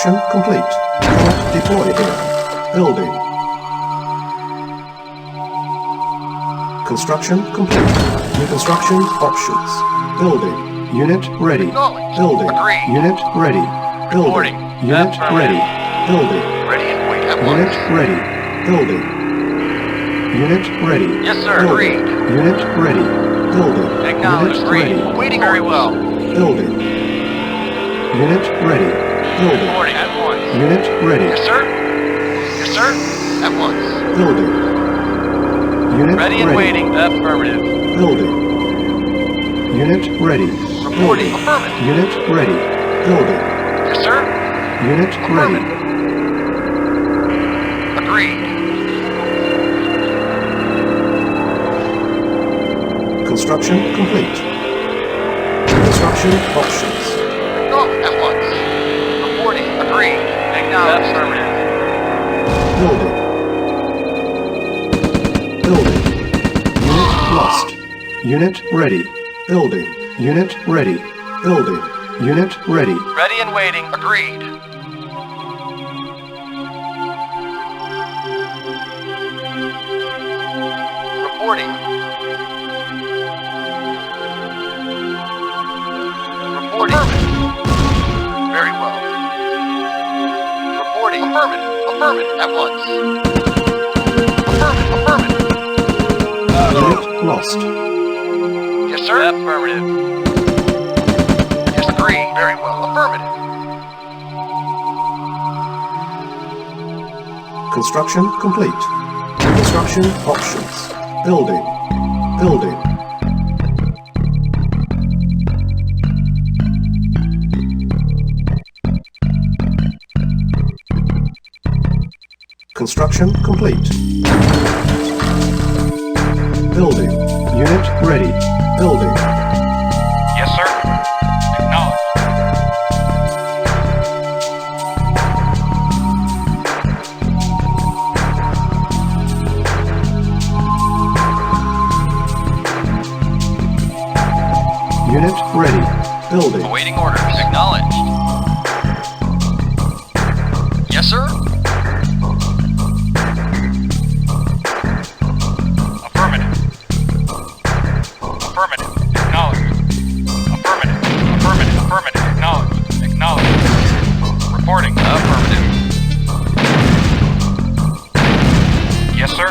Construction complete. Cannot deploy here. Building. Construction complete. New construction options. Building. Unit ready. Building. Agreed. Unit ready. Building. Reporting. Unit ready. Building. Ready and wait at Unit once. ready. Building. Unit ready. Yes, sir. Building. Agreed. Unit ready. Building. Acknowledged. Unit Agreed. ready. Waiting very well. Building. Unit ready. Building. Reporting at once. Unit ready. Yes, sir. Yes, sir. At once. Building. Unit Ready and waiting. Affirmative. Building. Unit ready. Reporting. Building. Affirmative. Unit ready. Building. Yes, sir. Unit ready. Agreed. Construction complete. Construction options. No, at once. Reporting. Agreed. Acknowledged. Affirmative. Building. Building. Unit lost. Unit ready. Building. Unit ready. Building. Unit ready. Ready and waiting. Agreed. Reporting. Reporting. Affirmative. Very well. Reporting. Affirmative. Affirmative. At once. Affirmative. Affirmative. Unit lost. Yes, sir. Affirmative. Yes, agreed. Very well. Affirmative. Construction complete. Construction options. Building. Building. Construction complete. Building. Unit ready. Building. Yes, sir. Acknowledged. Unit ready. Building. Awaiting orders. Acknowledged. Yes, sir. Affirmative. Affirmative. Acknowledged. Affirmative. Affirmative. Affirmative. Acknowledged. Acknowledged. Reporting. Affirmative. Yes, sir.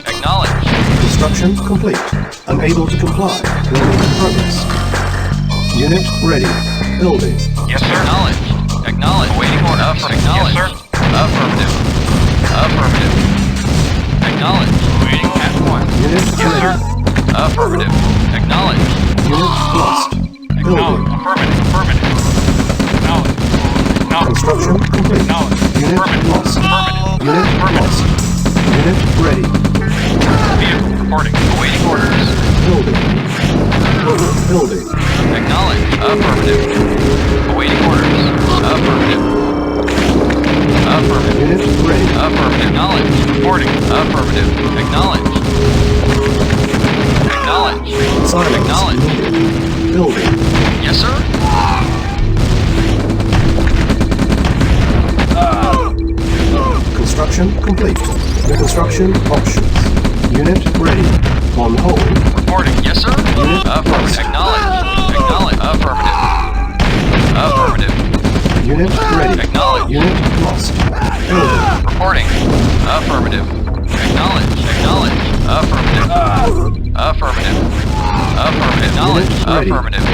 Acknowledged. Construction complete. Unable to comply. Building in progress. Unit ready. Building. Yes, sir. Acknowledged. Acknowledged. Awaiting order. Acknowledged. Yes, sir. Affirmative. Affirmative. Acknowledged. Waiting at once. Unit Yes, ready. sir. Affirmative. Acknowledged. Unit lost. Building. Acknowledged. Affirmative. Affirmative. Acknowledged. Acknowledged. Construction complete. Acknowledged. Unit Affirmative. lost. Affirmative. Unit Affirmative. lost. Unit ready. Vehicle reporting. Awaiting orders. Building. Building. Acknowledged. Affirmative. Awaiting orders. Affirmative. Affirmative. Unit ready. Affirmative. Acknowledged. Reporting. Affirmative. Acknowledged. Acknowledged. Silence Acknowledged. needed. Building. Yes, sir. Construction complete. New construction options. Unit ready. On hold. Reporting. Yes, sir. Unit Affirmative. Acknowledged. Acknowledged. Affirmative. Affirmative. Unit ready. Acknowledged. Unit lost. Building. Reporting. Affirmative. Acknowledged. Acknowledged. Affirmative. Affirmative. Affirmative. Acknowledged. Unit ready. Affirmative.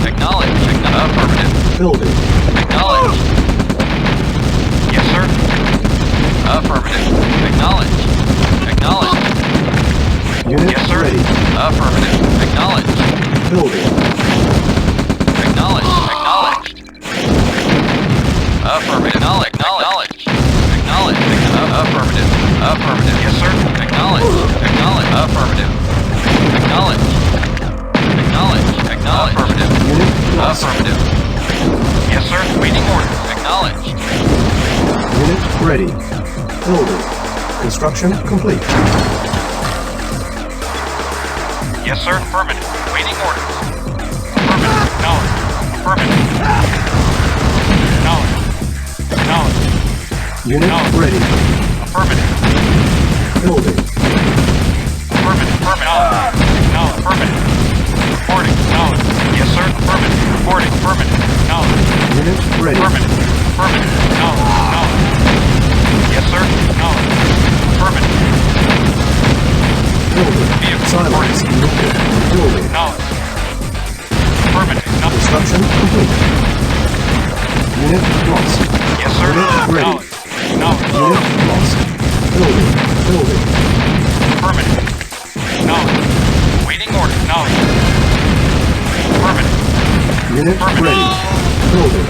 Acknowledged. Affirmative. Building. Acknowledged. Yes, sir. Affirmative. Acknowledged. Acknowledged. Unit Yes, sir. ready. Affirmative. Acknowledged. Building. Acknowledged. Acknowledged. Affirmative. Acknowledged. Acknowledged. Affirmative. Affirmative. Yes, sir. Acknowledged. Acknowledged. Affirmative. Acknowledged. Acknowledged. Acknowledged. Affirmative. Unit lost. Affirmative. Yes, sir. Waiting order. Acknowledged. Unit ready. Building. Construction complete. Yes, sir. Affirmative. Waiting orders. Affirmative. Acknowledged. Affirmative. Acknowledged. Unit ready. Affirmative. Building. Affirmative. Affirmative. Reporting. Acknowledged. Yes, sir. Affirmative. Reporting. Affirmative. Acknowledged. Unit ready. Affirmative. Acknowledged. Yes, sir. Acknowledged. Affirmative. Building. Vehicle Silence needed. Building. Acknowledged. Affirmative. Construction complete. Unit lost. Yes, sir. Unit ready. Acknowledged. Unit lost. Building. Building. Affirmative. Acknowledged. Waiting order. Acknowledged. Affirmative. Unit ready. Building.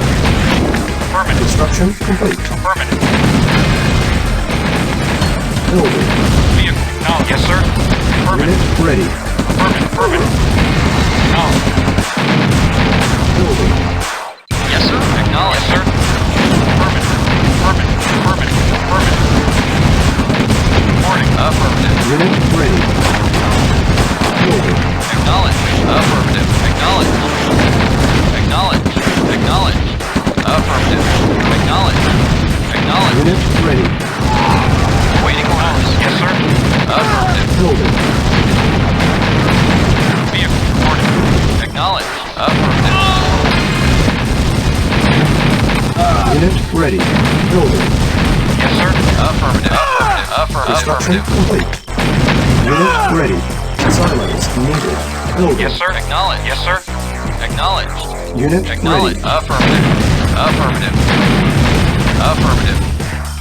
Affirmative. Construction complete. Affirmative. Building. Vehicle. Acknowledged. Yes, sir. Affirmative. Unit ready. Affirmative. Acknowledged. Building. Yes, sir. Acknowledged. Yes, sir. Affirmative. Reporting. Affirmative. Unit ready. Building. Acknowledged. Affirmative. Acknowledged. Affirmative. Acknowledged. Unit ready. Waiting orders. Yes, sir. Affirmative. Building. Vehicle reporting. Acknowledged. Affirmative. Unit ready. Building. Yes, sir. Affirmative. Construction Affirmative. complete. Unit ready. Silos needed. Building. Yes, sir. Acknowledged. Yes, sir. Acknowledged. Unit Acknowledged. ready. Affirmative.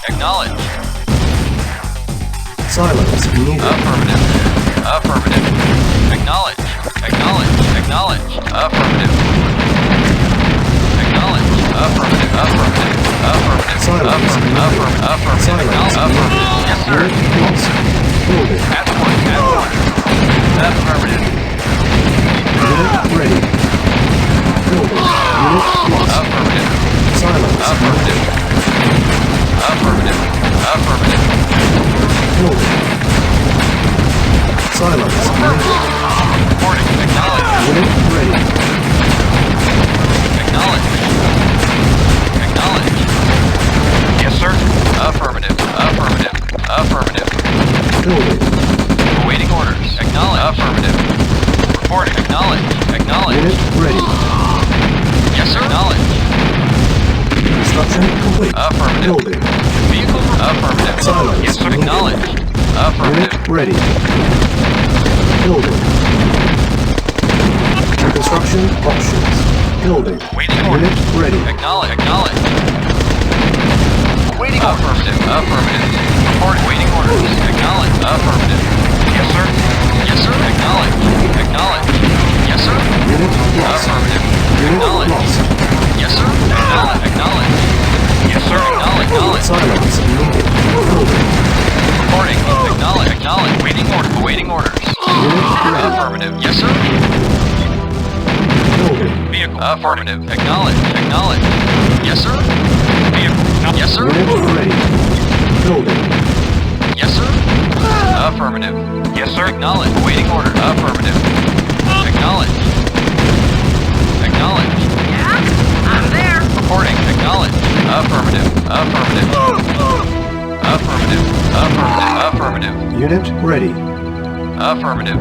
Acknowledged. Silos needed. Affirmative. Acknowledged. Affirmative. Silence needed. Silence needed. Yes, sir. Unit lost. Building. At one. Affirmative. Unit ready. Building. Unit lost. Affirmative. Silence needed. Affirmative. Building. Silence needed. Reporting. Acknowledged. Unit ready. Acknowledged. Yes, sir. Affirmative. Building. Awaiting orders. Acknowledged. Affirmative. Reporting. Acknowledged. Unit ready. Yes, sir. Acknowledged. Construction complete. Affirmative. Building. Vehicle. Affirmative. Silence. Yes, sir. Acknowledged. Unit Affirmative. ready. Building. Construction options. Building. Waiting order. Unit ready. Acknowledged. Waiting affirmative. Reporting. Waiting orders. Acknowledged. Affirmative. Yes, sir. Acknowledged. Yes, sir. Unit lost. Affirmative. Unit Acknowledged. lost. Yes, sir. Acknowledged. Yes, sir. Acknowledged. Silence needed. Building. Reporting. Acknowledged. Waiting orders. Unit ready. Affirmative. Yes, sir. Building. Vehicle. Affirmative. Acknowledged. Yes, sir. Vehicle. Yes, sir. Unit ready. Building. Yes, sir. Affirmative. Yes, sir. Acknowledged. Waiting order. Affirmative. Acknowledged. Yeah, I'm there. Reporting. Acknowledged. Affirmative. Unit ready. Affirmative.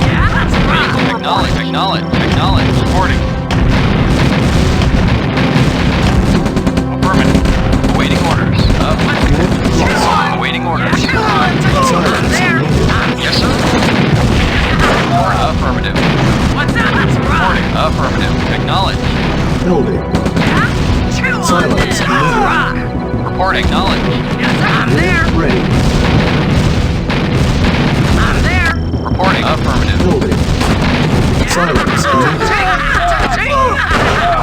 Yeah, that's right. Acknowledged. Reporting. Affirmative. Awaiting orders. Unit lost. Awaiting orders. Silence I'm there. needed. Yes, sir. Affirmative. What's that? That's Reporting. right. Affirmative. Acknowledged. Building. Yeah? Chew on Silence this. needed. That's right. Reporting. Acknowledged. Yes, I'm Unit there. ready. I'm there. Reporting. Affirmative. Building. Silence needed.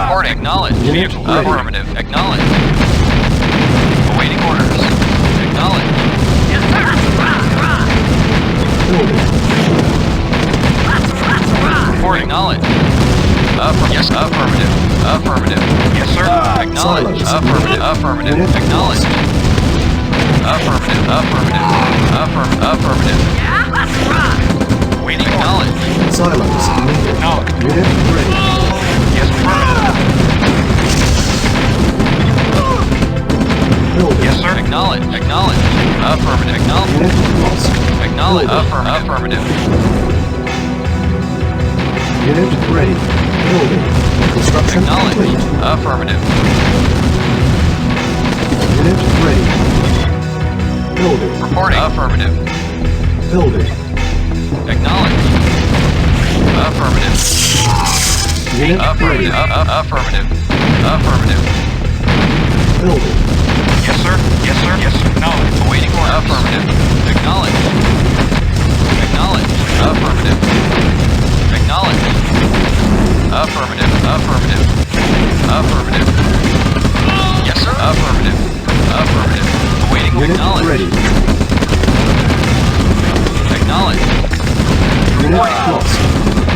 Reporting. Acknowledged. Unit Vehicle. ready. Affirmative. Acknowledged. Awaiting orders. Acknowledged. Yes, sir. That's right. Building. That's right. Reporting. Acknowledged. Yes. Affirmative. Yes, sir. Acknowledged. Silence. Affirmative. Unit Acknowledged. Affirmative. Yeah, that's right. Waiting. Acknowledged. Silence needed. Acknowledged. Unit ready. Unit ready. Building. Construction Acknowledged. complete. Affirmative. Unit ready. Building. Reporting. Affirmative. Building. Acknowledged. Affirmative. Unit ready. Affirmative. Affirmative. Affirmative. Building. Yes, sir. Yes, sir. Yes, sir. Acknowledged. Awaiting order. Affirmative. Acknowledged. Acknowledged. Affirmative. Acknowledged. Affirmative. Affirmative. Affirmative. Yes, sir. Affirmative. Affirmative. Awaiting order. Unit Acknowledged. ready. Acknowledged. Unit lost.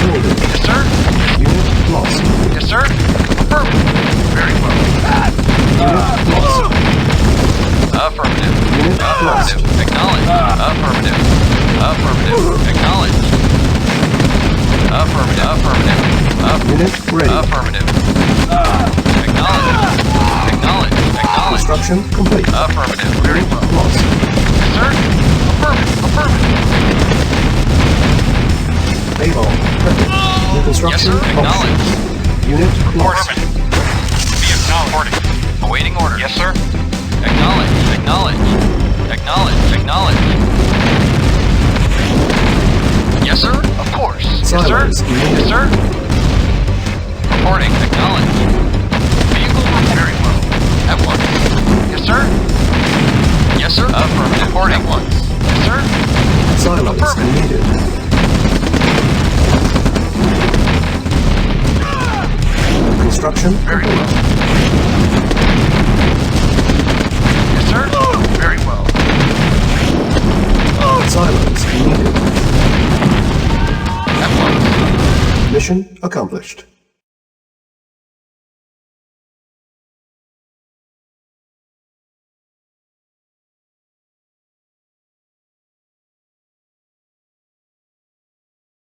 Building. Yes, sir. Unit lost. Yes, sir. Affirmative. Very well. Unit lost. Affirmative. Unit lost. Affirmative. Acknowledged. Affirmative. Affirmative. Acknowledged. Affirmative. Affirmative. Unit ready. Affirmative. Acknowledged. Acknowledged. Acknowledged. Construction complete. Affirmative. Very Unit well. lost. Yes, sir. Affirmative. Affirmative. Avon present. New Yes, construction sir. option. Acknowledged. Unit lost. Affirmative. Be acknowledged. Awaiting order. Yes, sir. Acknowledged. Acknowledged. Acknowledged. Acknowledged. Yes, sir. Of course. Yes, sir. Silence needed. Yes, sir. Reporting. Acknowledged. Vehicle very well. At once. Yes, sir. Yes, sir. Affirmative. Reporting. At once. Yes, sir. Silence Affirmative. needed. Construction Very complete. well. Yes, sir. Very well. Silence needed. At once. Mission accomplished.